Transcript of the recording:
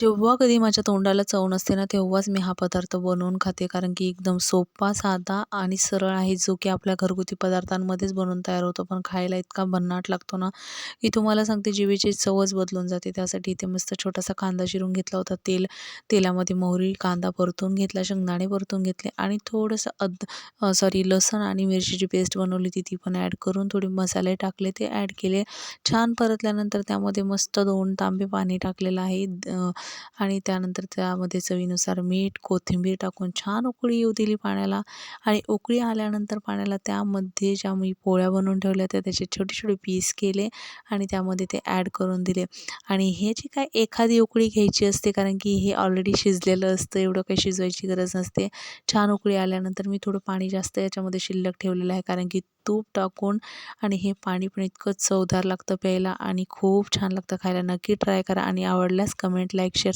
जेव्हा कधी माझ्या तोंडाला चव नसते ना, तेव्हाच मी हा पदार्थ बनवून खाते. कारण की एकदम सोपा, साधा आणि सरळ आहे, जो की आपल्या घरगुती पदार्थांमध्येच बनवून तयार होतो. पण खायला इतका भन्नाट लागतो ना, की तुम्हाला सांगते जिभेची चवच बदलून जाते. त्यासाठी इथे मस्त छोटासा कांदा चिरून घेतला होता. तेलामध्ये मोहरी, कांदा परतून घेतला, शेंगदाणे परतून घेतले आणि थोडंसं लसण आणि मिरचीची पेस्ट बनवली होती, ती पण ॲड करून थोडे मसाले टाकले, ते ॲड केले. छान परतल्यानंतर त्यामध्ये मस्त 2 तांबे पाणी टाकलेलं आहे. आणि त्यानंतर त्यामध्ये चवीनुसार मीठ, कोथिंबीर टाकून छान उकळी येऊ दिली पाण्याला आणि उकळी आल्यानंतर पाण्याला त्यामध्ये ज्या मी पोळ्या बनवून ठेवल्या होत्या त्याचे छोटे-छोटे पीस केले आणि त्यामध्ये ते ॲड करून दिले. आणि हे जे काय एखादी उकळी घ्यायची असते, कारण की हे ऑलरेडी शिजलेलं असतं, एवढं काही शिजवायची गरज नसते. छान उकळी आल्यानंतर मी थोडं पाणी जास्त याच्यामध्ये शिल्लक ठेवलेलं आहे, कारण की तूप टाकून आणि हे पाणी पण इतकं चवदार लागतं प्यायला आणि खूप छान लागतं खायला. नक्की ट्राय करा आणि आवडल्यास कमेंट, लाईक, शेअर